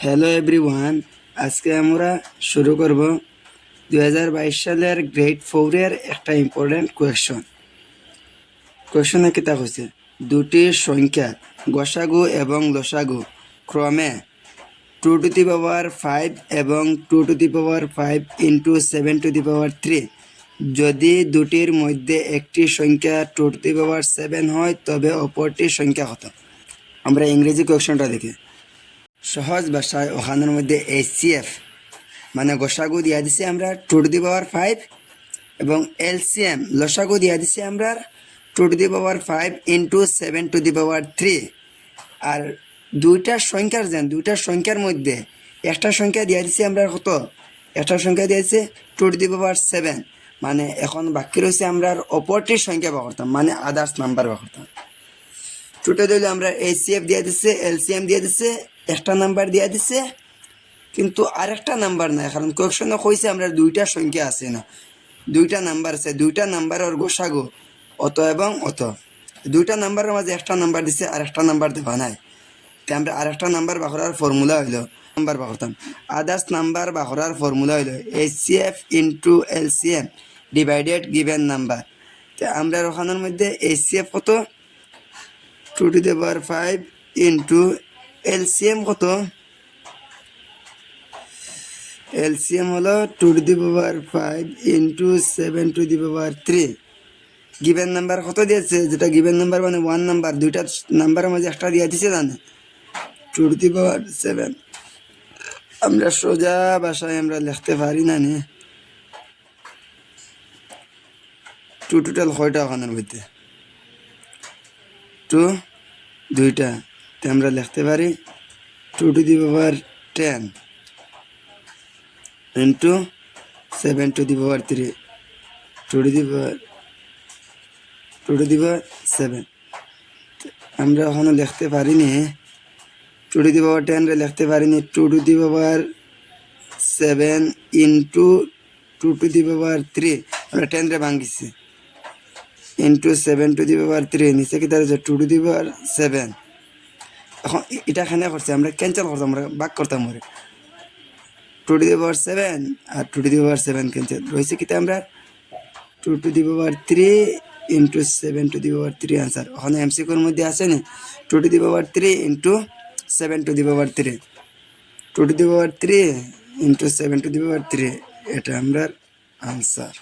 Hello everyone, আজকে আমরা শুরু করব 2022 সালের গ্রেড 4 এর একটা ইম্পর্টেন্ট কোয়েশনে কিতা হয়েছে দুটি সংখ্যা গসাগু এবং লসাগু ক্রমে 2 টু দি পাওয়ার 5 এবং 2 to the power 5 into 7 to the power 3 যদি দুটির মধ্যে একটি সংখ্যা 2 টু দি পাওয়ার 7 হয় তবে অপরটি সংখ্যা কত। আমরা ইংরেজি কোয়েশনটা দেখি। সহজ ভাষায় ওখানের মধ্যে HCF মানে গসাগু দিয়া দিছে আমরা 2 টু দি পাওয়ার 5 এবং LCM লসাগু দিয়া দিছে আমরা 2 to the power 5 into 7 to the power 3। আর দুইটা সংখ্যার মধ্যে একটা সংখ্যা দিয়া দিছে আমরা কত, একটা সংখ্যা দিয়েছে 2 টু দি পাওয়ার 7, মানে এখন বাকি রয়েছে আমরা অপরটির সংখ্যা বা করতাম, মানে আদার্স নাম্বার বা করতাম। ছোটো দিলে আমরা HCF দিয়ে দিচ্ছে, LCM দিয়ে দিচ্ছে, একটা নাম্বার দিয়ে দিচ্ছে, কিন্তু আরেকটা নাম্বার নাই, কারণ কোয়েশনে কইছে আমরা দুইটা সংখ্যা আছে না, দুইটা নাম্বার আছে, দুইটা নাম্বারের গোসাগু অত এবং অত। দুইটা নাম্বারের মাঝে একটা নাম্বার দিছে আর একটা নাম্বার দেওয়া নাই, তাই আমরা আরেকটা নাম্বার বাকরার ফর্মুলা হইল নাম্বার বাকরতাম। আদার্স নাম্বার বাকরার ফর্মুলা হইল HCF into LCM divided given number. তো আমরা ওখানের মধ্যে HCF কত 2 to the power 5 into LCM কত, LCM হলো 2 to the power 5 into 7 to the power 3। Given number কত দিয়েছে, যেটা গিভেন নাম্বার মানে 1 নাম্বার, দুইটা নাম্বারের মাঝে একটা দিয়ে দিছে জানে 2 টু দি পাওয়ার 7। আমরা সোজা ভাষায় আমরা লিখতে পারি না নি 2 টোটাল কয়টা ওখানের মধ্যে 2 দুইটা, তো আমরা লিখতে পারি 2 to the power 10 into 7 to the power 3 2 to the power 7। আমরা ওখানে লিখতে পারিনি 2 টু দি পাওয়ার 10 রে লিখতে পারিনি 2 to the power 7 into 2 to the power 3, আমরা 10 রে ভাঙিছি ইন্টু 7 টু দি পাওয়ার 3, নিচে কি তার 2 টু দি পাওয়ার 7। এখন এটা এখানে করছে আমরা ক্যান্সেল করতাম, আমরা ভাগ করতাম ওরে 2 টু দি পাওয়ার 7 আর 2 টু দি পাওয়ার 7 ক্যান্সেল রয়েছে কিতা আমরা 2 to the power 3 into 7 to the power 3 answer. ওখানে MCQর মধ্যে আছে না 2 to the power 3 into 7 to the power 3, 2 to the power 3 into 7 to the power 3, এটা আমরা আনসার।